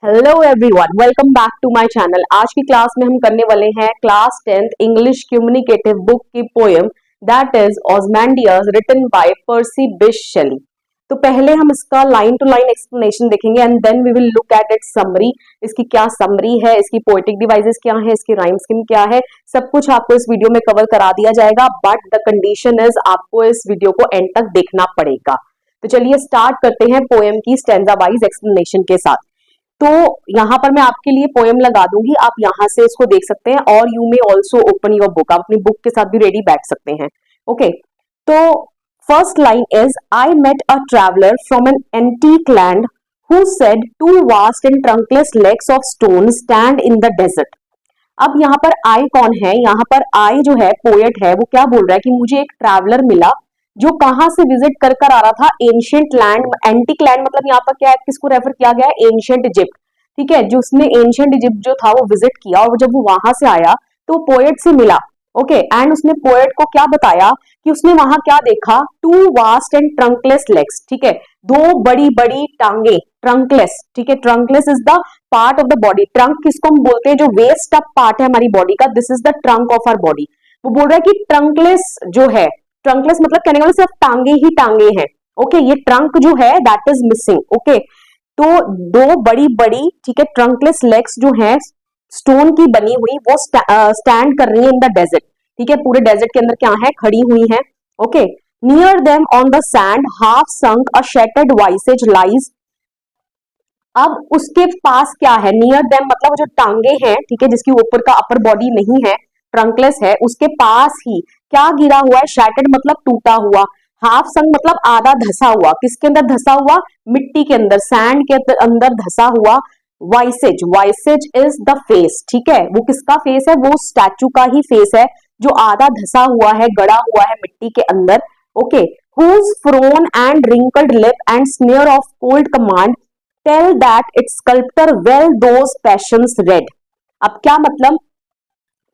Hello everyone, welcome back to my channel. आज की class में हम करने वाले हैं class 10th English communicative book की poem that is Ozymandias written by Percy Bysshe Shelley. तो पहले हम इसका लाइन टू लाइन एक्सप्लेनेशन देखेंगे and then we will look at its summary. इसकी क्या समरी है, इसकी पोएटिक डिवाइसेस क्या है, इसकी राइम स्कीम क्या है, सब कुछ आपको इस वीडियो में कवर करा दिया जाएगा, बट द कंडीशन इज आपको इस वीडियो को एंड तक देखना पड़ेगा। तो चलिए स्टार्ट करते हैं पोएम की स्टैंजा वाइज एक्सप्लेनेशन के साथ। तो यहाँ पर मैं आपके लिए पोएम लगा दूंगी, आप यहाँ से इसको देख सकते हैं और you may also open your book, आप अपनी बुक के साथ भी रेडी बैठ सकते हैं। ओके, तो first line is I met a traveller from an antique land who said two vast and trunkless legs of stone stand in the desert. अब यहाँ पर आई कौन है? यहाँ पर आई जो है पोएट है, वो क्या बोल रहा है कि मुझे एक ट्रैवलर मिला जो कहां से विजिट कर कर आ रहा था, एंशिएंट लैंड। एंटिक लैंड मतलब यहाँ पर क्या है, किसको रेफर किया गया है? Ancient Egypt. ठीक है, जो उसने एंशिएंट इजिप्ट जो था वो विजिट किया और जब वो वहां से आया तो पोएट से मिला। ओके, एंड उसने पोएट को क्या बताया कि उसने वहां क्या देखा? Two vast and trunkless legs. ठीक है, दो बड़ी बड़ी टांगे, ट्रंकलेस। ठीक है, trunkless is the part of the body. Trunk किसको हम बोलते हैं? जो वेस्ट अप पार्ट है हमारी बॉडी का, this is the trunk of our body. वो बोल रहा है कि ट्रंकलेस जो है, ट्रंकलेस मतलब कहने वाले सिर्फ टांगे ही टांगे हैं। ओके, ये ट्रंक जो है दैट इज मिसिंग। ओके, तो दो बड़ी बड़ी, ठीक है, ट्रंकलेस लेग्स जो है स्टोन की बनी हुई, वो स्टैंड कर रही है इन द डेजर्ट। ठीक है, पूरे डेजर्ट के अंदर क्या है? खड़ी हुई है। Okay, near them on the sand half sunk a shattered visage lies. अब उसके पास क्या है? नियर देम मतलब जो टांगे हैं, ठीक है, जिसकी ऊपर का अपर बॉडी नहीं है, ट्रंकलेस है, उसके पास ही क्या गिरा हुआ है? शैटर्ड मतलब टूटा हुआ, हाफ संक मतलब आधा धसा हुआ। किसके अंदर धसा हुआ? मिट्टी के अंदर, सैंड के अंदर धसा हुआ vices. Vices is the face. ठीक है, वो किसका फेस है? वो स्टैचू का ही फेस है जो आधा धसा हुआ है, गड़ा हुआ है मिट्टी के अंदर। Okay, whose frown and wrinkled lip and sneer of cold command tell that its sculptor well those passions read। अब क्या मतलब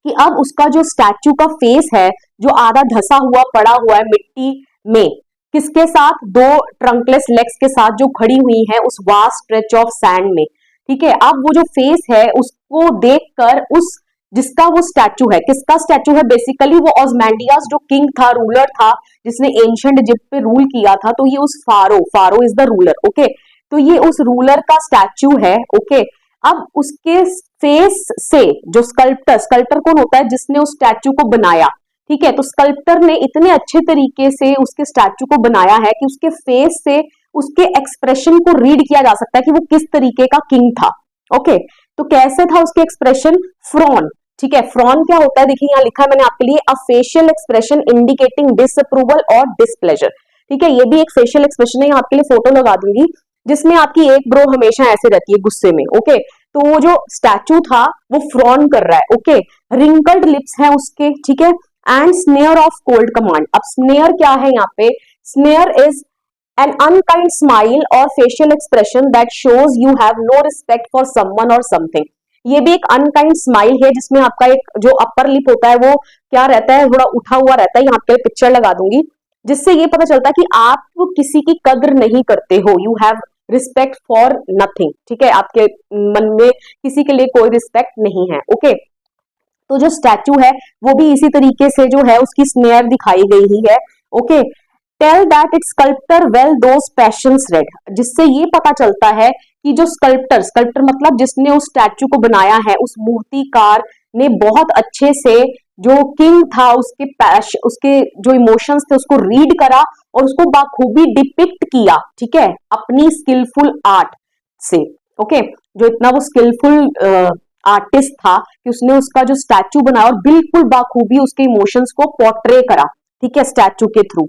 कि अब उसका जो स्टैचू का फेस है जो आधा धसा हुआ पड़ा हुआ है मिट्टी में, किसके साथ? दो ट्रंकलेस लेग्स के साथ जो खड़ी हुई है उस वास्ट स्ट्रेच ऑफ सैंड में। ठीक है, अब वो जो फेस है उसको देखकर उस जिसका वो स्टैचू है, किसका स्टैचू है? बेसिकली वो ऑज़मैंडियस जो किंग था, रूलर था, जिसने एंशिएंट इजिप्ट पे रूल किया था। तो ये उस pharaoh is the ruler. Okay, तो ये उस रूलर का स्टैचू है। ओके, अब उसके फेस से जो स्कल्प्टर कौन होता है? जिसने उस स्टैचू को बनाया। ठीक है, तो स्कल्प्टर ने इतने अच्छे तरीके से उसके स्टैचू को बनाया है कि उसके फेस से उसके एक्सप्रेशन को रीड किया जा सकता है कि वो किस तरीके का किंग था। ओके, तो कैसे था उसके एक्सप्रेशन? फ्रॉन। ठीक है, फ्रॉन क्या होता है? देखिए यहाँ लिखा है मैंने आपके लिए, अ फेशियल एक्सप्रेशन इंडिकेटिंग डिसअप्रूवल और डिसप्लेजर। ठीक है, ये भी एक फेशियल एक्सप्रेशन है, यहाँ आपके लिए फोटो लगा दूंगी, जिसमें आपकी एक ब्रो हमेशा ऐसे रहती है गुस्से में। ओके, तो वो जो स्टैचू था वो फ्रॉन कर रहा है। ओके, रिंकल्ड लिप्स हैं उसके। ठीक है, and sneer of cold command. अब स्नेयर क्या है यहाँ पे? Sneer is an unkind smile or facial expression that shows you have no respect for someone or something. ये भी एक अनकाइंड स्माइल है जिसमें आपका एक जो अपर लिप होता है वो क्या रहता है? थोड़ा उठा हुआ रहता है। यहाँ पे पिक्चर लगा दूंगी, जिससे ये पता चलता है कि आप किसी की कद्र नहीं करते हो। You have respect for nothing. ठीक है, आपके मन में किसी के लिए कोई रिस्पेक्ट नहीं है। ओके, तो जो स्टैचू है वो भी इसी तरीके से जो है उसकी स्नेयर दिखाई गई ही है। Okay, tell that its sculptor well those passions read, जिससे ये पता चलता है कि जो स्कल्प्टर मतलब जिसने उस स्टैचू को बनाया है, उस मूर्तिकार ने बहुत अच्छे से जो किंग था उसके जो इमोशंस थे उसको रीड करा और उसको बाखूबी डिपिक्ट किया। ठीक है, अपनी स्किलफुल आर्ट से। ओके, जो इतना वो स्किलफुल आर्टिस्ट था कि उसने उसका जो स्टैचू बनाया और बिल्कुल बाखूबी उसके इमोशंस को पोर्ट्रे करा। ठीक है, स्टैचू के through.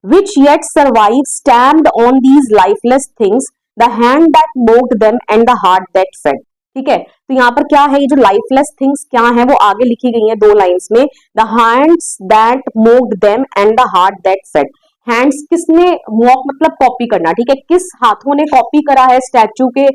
which yet survive stamped on these lifeless things, the hand that mocked them and the heart that fed। ठीक है, तो यहाँ पर क्या है? ये जो लाइफलेस थिंग्स क्या है वो आगे लिखी गई है दो लाइंस में, the hands that mocked them and the heart that fed. Hands किसने? मॉक मतलब कॉपी करना। ठीक है, किस हाथों ने कॉपी करा है स्टैचू के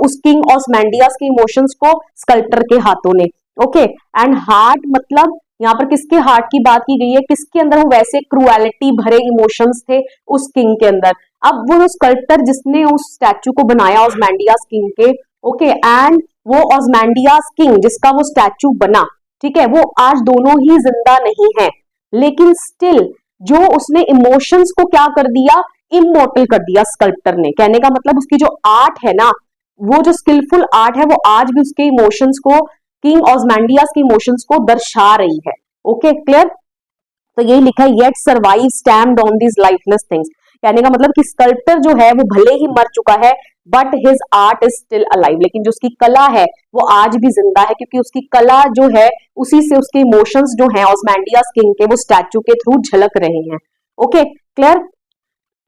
उस किंग ऑज़मैंडियस के इमोशंस को? स्कल्प्टर के हाथों ने। ओके, एंड हार्ट मतलब यहाँ पर किसके हार्ट की बात की गई है? किसके अंदर वो वैसे क्रूएलिटी भरे इमोशंस थे उस किंग के अंदर। अब वो स्कल्प्टर जिसने उस स्टैचू को बनाया ऑज़मैंडियस किंग के, ओके एंड वो ऑस्मैंडियास किंग जिसका वो स्टैचू बना, ठीक है, वो आज दोनों ही जिंदा नहीं है, लेकिन स्टिल जो उसने इमोशंस को क्या कर दिया, इमोर्टल कर दिया स्कल्प्टर ने। कहने का मतलब उसकी जो आर्ट है ना, वो जो स्किलफुल आर्ट है, वो आज भी उसके इमोशंस को, किंग ऑस्मैंडियास के इमोशंस को दर्शा रही है। Okay clear. तो यही लिखा है, yet survive stamped on these lifeless things. कहने का मतलब कि स्कल्प्टर जो है वो भले ही मर चुका है, but his art is still alive, लेकिन जो उसकी कला है वो आज भी जिंदा है, क्योंकि उसकी कला जो है उसी से उसके इमोशंस जो हैं ऑस्मैंडियास किंग के, वो स्टैचू के थ्रू झलक रहे हैं। Okay clear.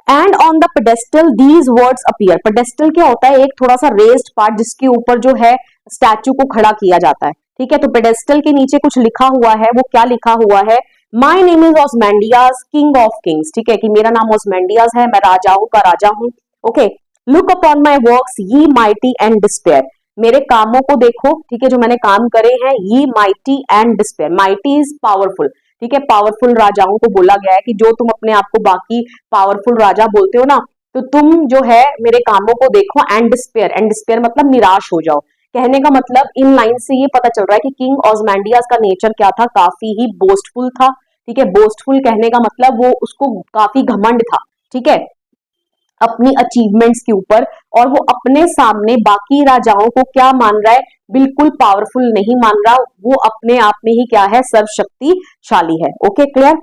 And on the pedestal these words appear. Pedestal क्या होता है, एक थोड़ा सा रेज्ड पार्ट जिसके ऊपर जो है स्टैचू को खड़ा किया जाता है, ठीक है। तो पेडेस्टल के नीचे कुछ लिखा हुआ है, वो क्या लिखा हुआ है, my name is Ozymandias king of kings, ठीक है, कि मेरा नाम ऑस्मैंडियास है, मैं राजाओं का राजा हूं। Okay, look upon my works ये माइटी एंड डिस्पेयर। मेरे कामों को देखो, ठीक है, जो मैंने काम करे हैं, ये mighty and despair. Mighty is powerful, ठीक है, पावरफुल राजाओं को बोला गया है कि जो तुम अपने आप को बाकी पावरफुल राजा बोलते हो ना, तो तुम जो है मेरे कामों को देखो, एंड डिस्पेयर मतलब निराश हो जाओ। कहने का मतलब इन लाइन से ये पता चल रहा है कि किंग ऑस्मैंडियास का नेचर क्या था, काफी ही बोस्टफुल था, ठीक है। बोस्टफुल कहने का मतलब वो उसको काफी घमंड था, ठीक है, अपनी अचीवमेंट्स के ऊपर, और वो अपने सामने बाकी राजाओं को क्या मान रहा है, बिल्कुल पावरफुल नहीं मान रहा, वो अपने आप में ही क्या है, सर्वशक्तिशाली है। Okay clear.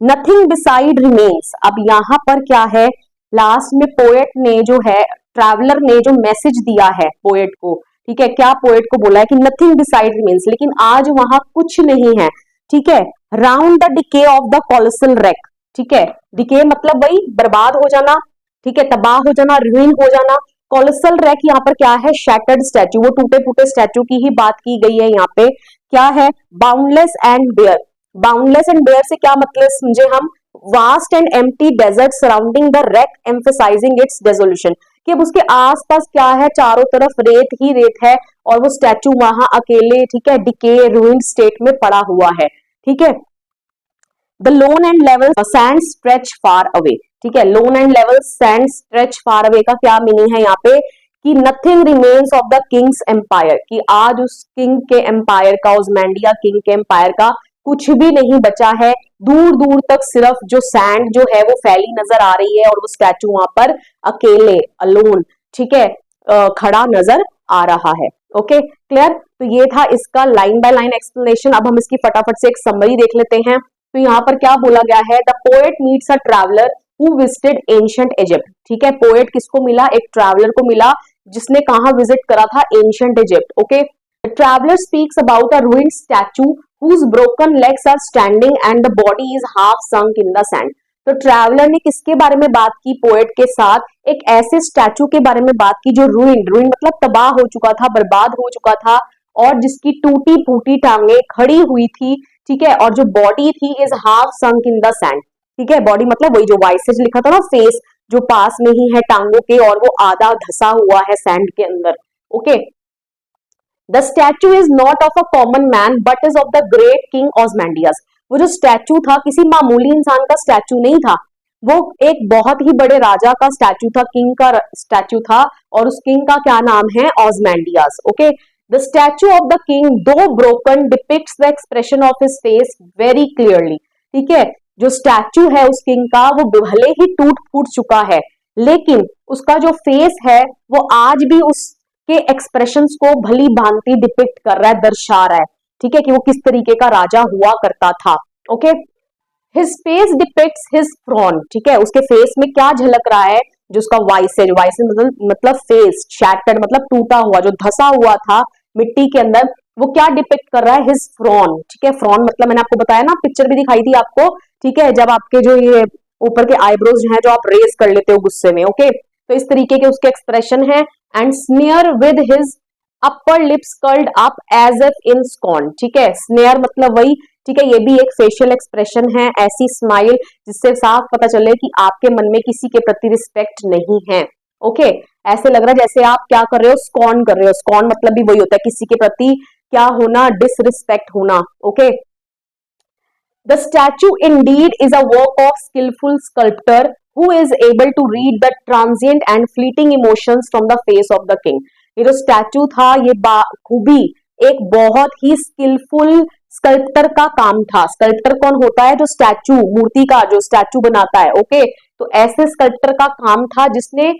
Nothing decide remains. अब यहाँ पर क्या है, लास्ट में पोएट ने जो है, ट्रैवलर ने जो मैसेज दिया है पोएट को, ठीक है, क्या पोएट को बोला है कि नथिंग डिसाइड रिमेन्स, लेकिन आज वहां कुछ नहीं है, ठीक है। Round the decay of the colossal wreck, ठीक है, डिके मतलब वही बर्बाद हो जाना, ठीक है, तबाह हो जाना, रुइन हो जाना। कोलोसल रैक यहाँ पर क्या है, शैटर्ड स्टैचू, वो टूटे फूटे स्टैचू की ही बात की गई है यहाँ पे। क्या है, boundless and bare. Boundless and bare से क्या मतलब समझे हम, vast and empty desert surrounding the wreck emphasising its desolation, कि अब उसके आसपास क्या है, चारों तरफ रेत ही रेत है, और वो स्टैचू वहां अकेले, ठीक है, डिके रूइंड स्टेट में पड़ा हुआ है, ठीक है। The lone and level sand stretch far away, ठीक है, lone and level sand stretch far away का क्या मीनिंग है यहाँ पे, कि nothing remains of the king's empire, कि आज उस किंग के एम्पायर का, ऑस्मैंडिया किंग के एम्पायर का कुछ भी नहीं बचा है। दूर दूर तक सिर्फ जो सैंड जो है वो फैली नजर आ रही है, और वो स्टैचू वहां पर अकेले अलोन, ठीक है, खड़ा नजर आ रहा है। Okay clear. तो ये था इसका लाइन बाय लाइन एक्सप्लेनेशन। अब हम इसकी फटाफट से एक समरी देख लेते हैं। तो यहाँ पर क्या बोला गया है, the poet meets a traveller who visited ancient Egypt, ठीक है, पोएट किसको मिला, एक ट्रैवलर को मिला जिसने कहा विजिट करा था, ancient Egypt. Okay, the traveller speaks about a ruined statue whose broken legs are standing and the body is half sunk in the sand। तो ट्रैवलर ने किसके बारे में बात की, पोएट के साथ, एक ऐसे स्टैचू के बारे में बात की जो रूइंड मतलब तबाह हो चुका था, बर्बाद हो चुका था, और जिसकी टूटी फूटी टांगे खड़ी हुई थी, ठीक है, और जो बॉडी थी is half sunk in the sand, ठीक है, बॉडी मतलब वही जो वाइसेज लिखा था ना, फेस जो पास में ही है टांगों के, और वो आधा धसा हुआ है सैंड के अंदर। Okay, the statue is not of a common man but is of the great king Ozymandias. वो जो स्टैचू था किसी मामूली इंसान का स्टैचू नहीं था, वो एक बहुत ही बड़े राजा का स्टैचू था, किंग का स्टैचू था, और उस किंग का क्या नाम है, Ozymandias. Okay, the statue of the king though broken depicts the expression of his face very clearly, ठीक है, जो स्टैचू है उस किंग का वो भले ही टूट फूट चुका है, लेकिन उसका जो फेस है वो आज भी उसके एक्सप्रेशंस को भली भांति डिपिक्ट कर रहा है, दर्शा रहा है, ठीक है, कि वो किस तरीके का राजा हुआ करता था। Okay, his face depicts his frown, ठीक है, उसके फेस में क्या झलक रहा है, जो उसका वाइसेज मतलब फेस, शैटर्ड मतलब टूटा हुआ, जो धसा हुआ था मिट्टी के अंदर, वो क्या डिपिक्ट कर रहा है, हिज फ्रॉन, ठीक है, फ्रॉन मतलब मैंने आपको बताया ना, पिक्चर भी दिखाई थी आपको, ठीक है, जब आपके जो ये ऊपर के आईब्रोज जो है जो आप रेज कर लेते हो गुस्से में। ओके, तो इस तरीके के उसके एक्सप्रेशन है। And sneer with his upper lips curled up as if in scorn, ठीक है, स्नेयर मतलब वही, ठीक है, ये भी एक फेशियल एक्सप्रेशन है, ऐसी स्माइल जिससे साफ पता चले कि आपके मन में किसी के प्रति रिस्पेक्ट नहीं है। ओके, ऐसे लग रहा है जैसे आप क्या कर रहे हो, स्कॉर्न कर रहे हो। स्कॉर्न मतलब भी वही होता है, किसी के प्रति क्या होना, डिसरिस्पेक्ट होना। Okay, the statue indeed is a work of skilful sculptor who is able to read the transient and fleeting emotions from the face of the king। ये जो स्टैचू था ये खूबी एक बहुत ही स्किलफुल स्कल्प्टर का काम था। स्कल्प्टर कौन होता है? जो स्टैचू, मूर्ति का जो स्टैचू बनाता है। ओके, तो ऐसे स्कल्प्टर का काम था जिसने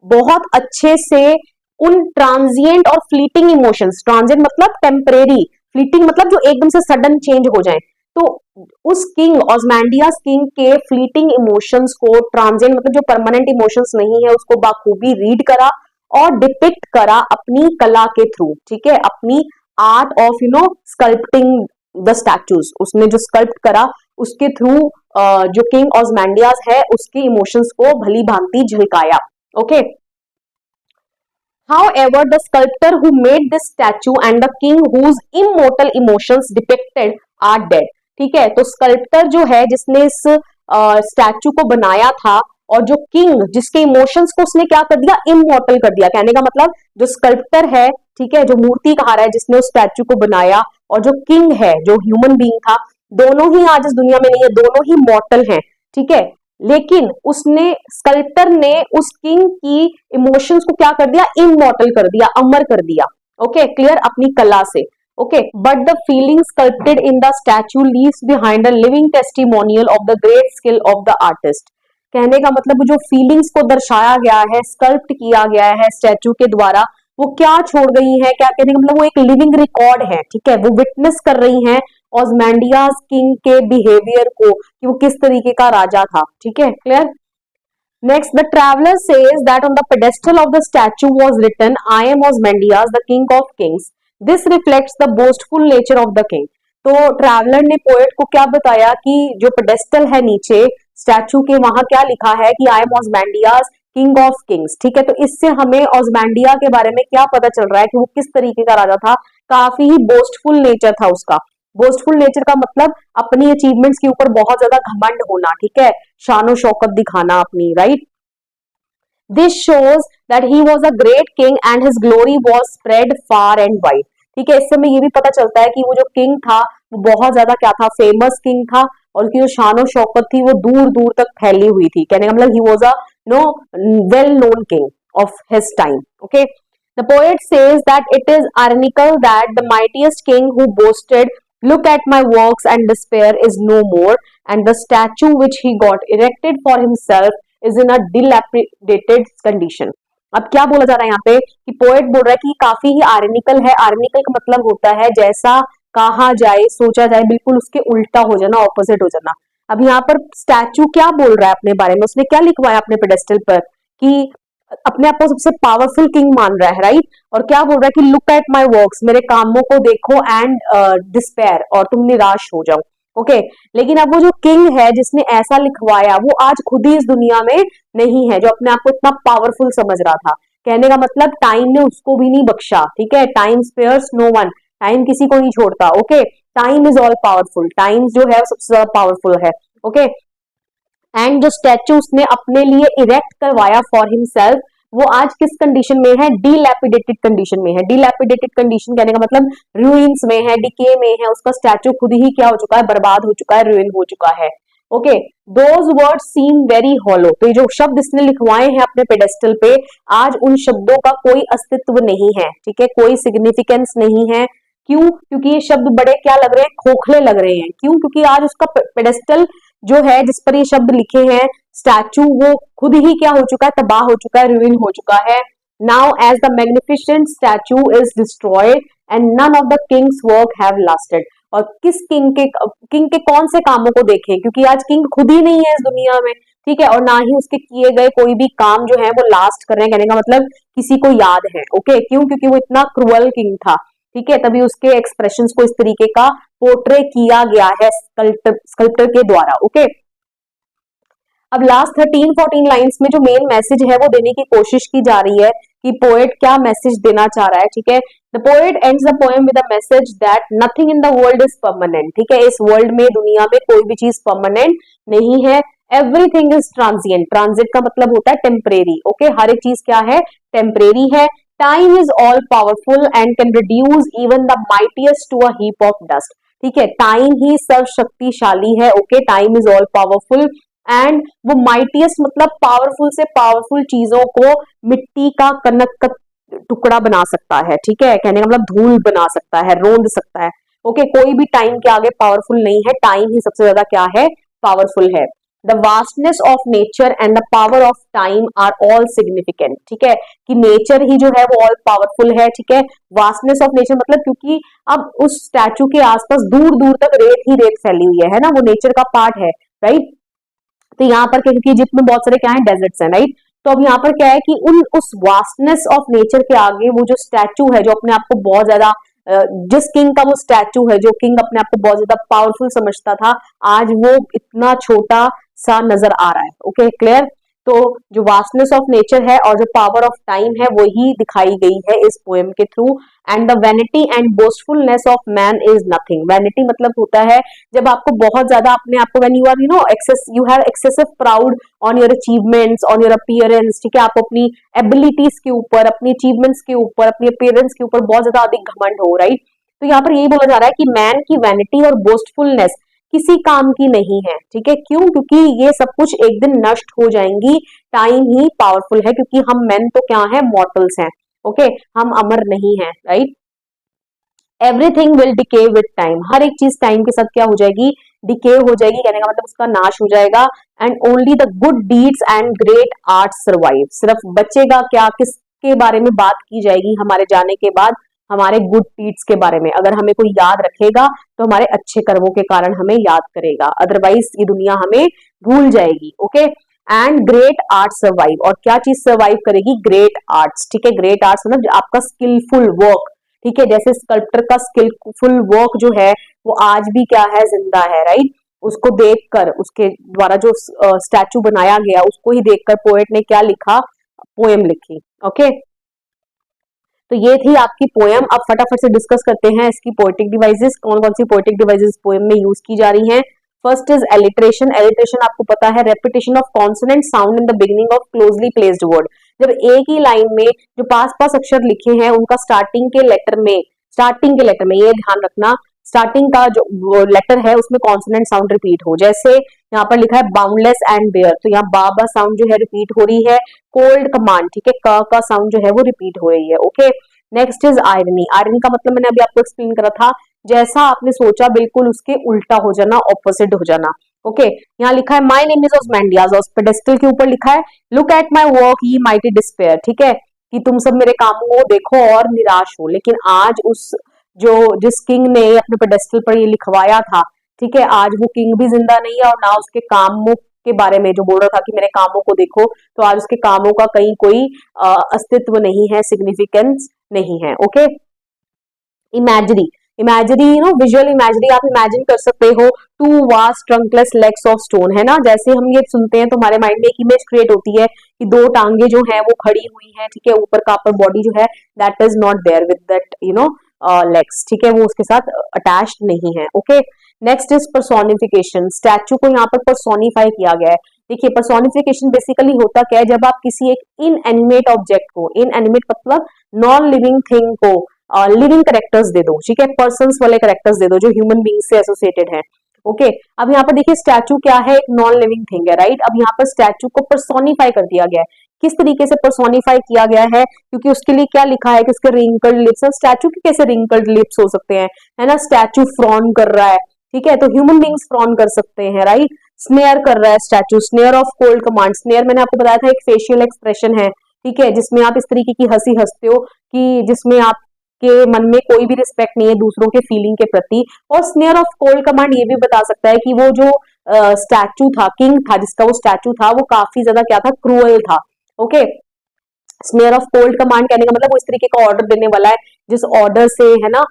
बहुत अच्छे से उन ट्रांजिएंट और फ्लीटिंग इमोशंस, ट्रांजिएंट मतलब टेम्परेरी, फ्लीटिंग मतलब जो एकदम से सडन चेंज हो जाए, तो उस किंग, ऑजमैंडियास किंग के फ्लीटिंग इमोशंस को, ट्रांजिएंट मतलब जो परमानेंट इमोशंस नहीं है, उसको बाखूबी रीड करा और डिपिक्ट करा अपनी कला के थ्रू। ठीक है, अपनी art of sculpting the statues, उसने जो स्कल्प्ट करा उसके थ्रू जो किंग ऑजमैंडियास है उसके इमोशंस को भली भांति झलकाया। Okay, however the sculptor who made this statue and the king whose immortal emotions depicted are dead। ठीक है, तो स्कल्प्टर जो है जिसने इस स्टैचू को बनाया था और जो किंग जिसके इमोशंस को उसने क्या कर दिया, इमोर्टल कर दिया। कहने का मतलब जो स्कल्प्टर है, ठीक है, जो मूर्तिकार है जिसने उस स्टैचू को बनाया, और जो किंग है जो ह्यूमन बीइंग था, दोनों ही आज इस दुनिया में नहीं है, दोनों ही मॉर्टल हैं। ठीक है, लेकिन उसने, स्कल्प्टर ने उस किंग की इमोशंस को क्या कर दिया, इमॉर्टल कर दिया, अमर कर दिया। ओके, क्लियर, अपनी कला से। Okay, but the feeling sculpted in the statue leaves behind a living testimonial of the great skill of the artist. कहने का मतलब जो फीलिंग्स को दर्शाया गया है, स्कल्प्ट किया गया है स्टैचू के द्वारा, वो क्या छोड़ गई है, क्या कहने का मतलब वो एक लिविंग रिकॉर्ड है। ठीक है, वो विटनेस कर रही है ऑजमैंडियास किंग के बिहेवियर को, कि वो किस तरीके का राजा था। ठीक है, clear. Next, the traveller says that on the pedestal of the statue was written, I am Ozymandias the king of kings, this reflects the boastful nature of the king. तो ट्रैवलर ने पोएट को क्या बताया कि जो pedestal है नीचे statue के, वहां क्या लिखा है कि I am Ozymandias king of kings. ठीक है, तो इससे हमें ऑजमैंडिया के बारे में क्या पता चल रहा है कि वो किस तरीके का राजा था, काफी ही बोस्टफुल नेचर था उसका। बोस्टफुल नेचर का मतलब अपनी अचीवमेंट्स के ऊपर बहुत ज्यादा घमंड होना। ठीक है, शानो शौकत दिखाना अपनी, right. This shows that he was a great king and his glory was spread far and wide. ठीक है, इससे हमें ये भी पता चलता है कि वो जो किंग था वो बहुत ज्यादा क्या था, फेमस किंग था, और उसकी जो शानो शौकत थी वो दूर दूर तक फैली हुई थी। कहने का मतलब he was a well known king of his time. Okay, the poet says that it is ironical that the mightiest king who boasted, look at my works and despair, is no more, and the statue which he got erected for himself is in a dilapidated condition। अब क्या बोला जा रहा है यहाँ पे कि poet बोल रहा है कि काफी ही आर्निकल है। आर्निकल का मतलब होता है जैसा कहा जाए, सोचा जाए, बिल्कुल उसके उल्टा हो जाना, ऑपोजिट हो जाना। अब यहाँ पर स्टैचू क्या बोल रहा है अपने बारे में, उसने क्या लिखवाया अपने पेडेस्टल पर कि अपने आप को सबसे पावरफुल किंग मान रहा है, राइट। और क्या बोल रहा है कि लुक एट माय वर्क्स, मेरे कामों को देखो, एंड डिस्पेयर, और तुम निराश हो जाओ। ओके, लेकिन अब वो जो किंग है जिसने ऐसा लिखवाया वो आज खुद ही इस दुनिया में नहीं है, जो अपने आप को इतना पावरफुल समझ रहा था। कहने का मतलब टाइम ने उसको भी नहीं बख्शा। ठीक है, time spares no one, time किसी को नहीं छोड़ता। Okay, time is all powerful, time जो है सबसे ज्यादा पावरफुल है। ओके, एंड जो स्टैचू उसने अपने लिए इरेक्ट करवाया फॉर हिमसेल्फ, वो आज किस कंडीशन में है, डीलैपिडेटेड कंडीशन में है। डीलैपिडेटेड कंडीशन कहने का मतलब रूइंस में है, डिके में है, उसका स्टैचू खुद ही क्या हो चुका है, बर्बाद हो चुका है, रूइन हो चुका है। Okay, those words seem very hollow, तो ये जो शब्द इसने लिखवाए हैं अपने पेडेस्टल पे, आज उन शब्दों का कोई अस्तित्व नहीं है। ठीक है, कोई सिग्निफिकेंस नहीं है। क्यों? क्योंकि ये शब्द बड़े क्या लग रहे हैं, खोखले लग रहे हैं। क्यों? क्योंकि आज उसका पेडेस्टल जो है जिस पर ये शब्द लिखे हैं, स्टैचू, वो खुद ही क्या हो चुका है, तबाह हो चुका है, रूइन हो चुका है। Now as the magnificent statue is destroyed and none of the king's work have lasted. और किस किंग के कौन से कामों को देखें, क्योंकि आज किंग खुद ही नहीं है इस दुनिया में। ठीक है, और ना ही उसके किए गए कोई भी काम जो है वो लास्ट कर रहे हैं। कहने का मतलब किसी को याद है। ओके, क्यों? क्योंकि वो इतना क्रूअल किंग था। ठीक है, तभी उसके एक्सप्रेशंस को इस तरीके का पोर्ट्रे किया गया है स्कल्प्टर के द्वारा। ओके, अब लास्ट 13-14 लाइंस में जो मेन मैसेज है वो देने की कोशिश की जा रही है कि पोएट क्या मैसेज देना चाह रहा है। ठीक है, the poet ends the poem with a message that nothing in the world is permanent. ठीक है, इस वर्ल्ड में, दुनिया में कोई भी चीज परमानेंट नहीं है। Everything is transient. ट्रांजिट का मतलब होता है टेम्परेरी। ओके, हर एक चीज क्या है, टेम्परेरी है। Time is all powerful and can reduce even the mightiest to a heap of dust. ठीक है, टाइम ही सर्वशक्तिशाली है। Okay, time is all powerful and वो माइटिएस्ट मतलब पावरफुल से पावरफुल चीजों को मिट्टी का टुकड़ा बना सकता है, ठीक है, कहने का मतलब धूल बना सकता है, रोंद सकता है। ओके, कोई भी टाइम के आगे पावरफुल नहीं है, टाइम ही सबसे ज्यादा क्या है, पावरफुल है। The vastness of nature and the power of time are all significant, ठीक है, कि नेचर ही जो है वो ऑल पावरफुल है, ठीक है। वास्टनेस ऑफ नेचर मतलब क्योंकि अब उस स्टैचू के आसपास दूर दूर तक रेत ही रेत फैली हुई है ना, वो नेचर का पार्ट है, राइट। तो यहाँ पर क्योंकि इजिप्ट में बहुत सारे क्या है, डेजर्ट्स हैं, राइट। तो अब यहाँ पर क्या है कि उन उस वास्टनेस ऑफ नेचर के आगे वो जो स्टैचू है, जो अपने आप को बहुत ज्यादा जिस किंग का वो स्टैचू है, जो किंग अपने आप को बहुत ज्यादा पावरफुल समझता था, आज वो इतना छोटा सा नजर आ रहा है। Okay, clear. तो जो वास्टनेस ऑफ नेचर है और जो पावर ऑफ टाइम है वो ही दिखाई गई है इस पोएम के through. And the vanity and boastfulness of man is nothing. Vanity मतलब होता है जब आपको बहुत ज्यादा अपने आप को, when you are excess, you have excessive proud on your achievements, on your appearance, ठीक है, आप अपनी एबिलिटीज के ऊपर, अपनी अचीवमेंट्स के ऊपर, अपनी अपीयरेंस के ऊपर बहुत ज्यादा अधिक घमंड हो, राइट। तो यहाँ पर यही बोला जा रहा है कि मैन की वैनिटी और बोस्टफुलनेस किसी काम की नहीं है, ठीक है। क्यों? क्योंकि ये सब कुछ एक दिन नष्ट हो जाएंगी, टाइम ही पावरफुल है, क्योंकि हम मेन तो क्या है, मॉर्टल्स हैं, ओके, हम अमर नहीं हैं, right. Everything will decay with time, हर एक चीज टाइम के साथ क्या हो जाएगी, डिके हो जाएगी, कहने का मतलब उसका नाश हो जाएगा। And only the good deeds and great art survive, सिर्फ बचेगा क्या, किसके बारे में बात की जाएगी हमारे जाने के बाद, हमारे गुड डीड्स के बारे में। अगर हमें कोई याद रखेगा तो हमारे अच्छे कर्मों के कारण हमें याद करेगा, अदरवाइज ये दुनिया हमें भूल जाएगी, okay. And great art survive, और क्या चीज सर्वाइव करेगी, ग्रेट आर्ट्स, ठीक है। ग्रेट आर्ट्स मतलब आपका स्किलफुल वर्क, ठीक है, जैसे स्कल्प्टर का स्किलफुल वर्क जो है वो आज भी क्या है, जिंदा है, राइट। उसको देखकर, उसके द्वारा जो स्टैचू बनाया गया उसको ही देखकर पोएट ने क्या लिखा, पोएम लिखी, ओके। तो ये थी आपकी पोएम। अब फटाफट से डिस्कस करते हैं इसकी पोएटिक डिवाइसेस, कौन कौन सी पोएटिक डिवाइसेस पोएम में यूज की जा रही हैं। First is alliteration. एलिट्रेशन आपको पता है, repetition of consonant sound in the beginning of closely placed word. जब एक ही लाइन में जो पास पास अक्षर लिखे हैं उनका स्टार्टिंग के लेटर में ये ध्यान रखना, स्टार्टिंग का जो लेटर है उसमें कॉन्सोनेंट साउंड रिपीट हो। जैसे यहाँ पर लिखा है बाउंडलेस एंड बेयर, तो यहाँ बा साउंड जो है रिपीट हो रही है। कोल्ड कमांड, ठीक है, का साउंड जो है वो रिपीट हो रही है, okay. Next is irony. Irony का मतलब मैंने अभी आपको एक्सप्लेन करा था, जैसा आपने सोचा बिल्कुल उसके उल्टा हो जाना, ऑपोजिट हो जाना, ओके। यहाँ लिखा है माय नेम इज ऑस्मैंडियाज, और पेडेस्टल के ऊपर लिखा है लुक एट माय वर्क ये माइटी डिस्पेयर, ठीक है, कि तुम सब मेरे कामों को देखो और निराश हो। लेकिन आज उस जो जिस किंग ने अपने पेडेस्टल पर ये लिखवाया था, ठीक है, आज वो किंग भी जिंदा नहीं है और ना उसके कामों के बारे में जो बोल रहा था कि मेरे कामों को देखो, तो आज उसके कामों का कहीं कोई अस्तित्व नहीं है, सिग्निफिकेंस नहीं है, ओके। इमेजरी, विजुअल इमेजरी आप इमेजिन कर सकते हो, two vast trunkless legs of stone, है ना। जैसे हम ये सुनते हैं तो हमारे माइंड में एक इमेज क्रिएट होती है कि दो टांगे जो हैं वो खड़ी हुई हैं, ठीक है, ऊपर का अपर बॉडी जो है that is not there with that legs, ठीक है, वो उसके साथ अटैच्ड नहीं है, okay. Next is personification. Statue को यहाँ पर पर्सोनिफाई किया गया है। देखिए, पर्सोनिफिकेशन बेसिकली होता क्या है, जब आप किसी एक इनएनिमेट ऑब्जेक्ट को, इनएनिमेट मतलब नॉन लिविंग थिंग को लिविंग करेक्टर्स दे दो, ठीक है, पर्सन्स वाले करेक्टर्स दे दो जो ह्यूमन बीइंग से एसोसिएटेड है, ओके। अब यहाँ पर देखिए स्टैचू क्या है, एक नॉन लिविंग थिंग है, राइट। अब यहाँ पर स्टैचू को पर्सोनिफाई कर दिया गया है। किस तरीके से पर्सोनिफाई किया गया है, क्योंकि उसके लिए क्या लिखा है कि उसके रिंकल्ड लिप्स, स्टैचू के कैसे रिंकल्ड लिप्स हो सकते हैं, है ना। स्टैचू फ्रॉन कर रहा है, ठीक है, तो ह्यूमन बीइंग्स फ्रॉन कर सकते हैं, राइट। स्नेयर कर रहा है statue, snare of cold command. Snare मैंने आपको बताया था एक फेशियल एक्सप्रेशन है, ठीक है, जिसमें आप इस तरीके की हंसी हंसते हो कि जिसमें आपके मन में कोई भी रिस्पेक्ट नहीं है दूसरों के फीलिंग के प्रति। और स्नेयर ऑफ कोल्ड कमांड ये भी बता सकता है कि वो जो स्टैचू था, किंग था जिसका वो स्टैचू था, वो काफी ज्यादा क्या था, क्रूअल था, okay. Snare of cold command कहने का मतलब वो इस तरीके का ऑर्डर देने वाला है जिस ऑर्डर से, है ना,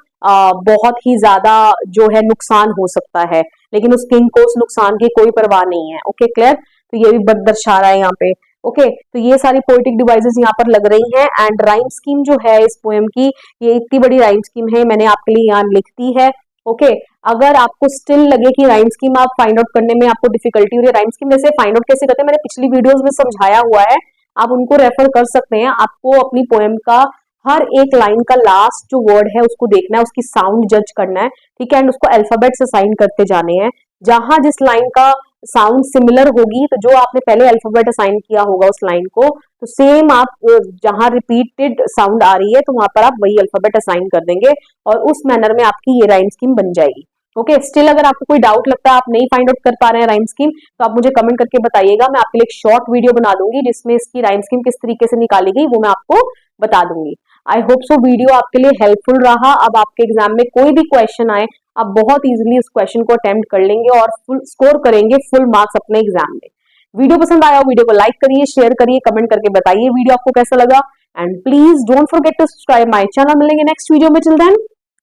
बहुत ही ज्यादा जो है नुकसान हो सकता है, लेकिन उस किंग को उस नुकसान की कोई परवाह नहीं है, ओके, क्लियर। तो ये भी दर्शा रहा है यहाँ पे, ओके। तो ये सारी पोएटिक डिवाइसेस यहाँ पर लग रही हैं। एंड राइम स्कीम जो है इस पोएम की, ये इतनी बड़ी राइम स्कीम है, मैंने आपके लिए यहाँ लिख दी है, ओके। अगर आपको स्टिल लगे कि राइम स्कीम आप फाइंड आउट करने में आपको डिफिकल्टी हो रही है, राइम स्कीम वैसे फाइंड आउट कैसे करते हैं मैंने पिछली वीडियोस में समझाया हुआ है, आप उनको रेफर कर सकते हैं। आपको अपनी पोएम का हर एक लाइन का लास्ट जो वर्ड है उसको देखना है, उसकी साउंड जज करना है, ठीक है, एंड उसको अल्फाबेट से साइन करते जाने हैं। जहां जिस लाइन का साउंड सिमिलर होगी, तो जो आपने पहले अल्फाबेट असाइन किया होगा उस लाइन को, तो सेम आप जहां रिपीटेड साउंड आ रही है तो वहां पर आप वही अल्फाबेट असाइन कर देंगे और उस मैनर में आपकी ये राइम स्कीम बन जाएगी। ओके, स्टिल अगर आपको कोई डाउट लगता है, आप नहीं फाइंड आउट कर पा रहे हैं राइम स्कीम, तो आप मुझे कमेंट करके बताइएगा। मैं आपके लिए एक शॉर्ट वीडियो बना दूंगी जिसमें इसकी राइम स्कीम किस तरीके से निकाली गई वो मैं आपको बता दूंगी। आई होप सो वीडियो आपके लिए हेल्पफुल रहा। अब आपके एग्जाम में कोई भी क्वेश्चन आए, आप बहुत इजीली उस क्वेश्चन को अटेम्प्ट कर लेंगे और फुल स्कोर करेंगे, फुल मार्क्स अपने एग्जाम में। वीडियो पसंद आया हो वीडियो को लाइक करिए, शेयर करिए, कमेंट करके बताइए वीडियो आपको कैसा लगा। And please don't forget to subscribe my channel. मिलेंगे नेक्स्ट वीडियो में, टिल देन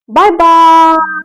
बाय बाय।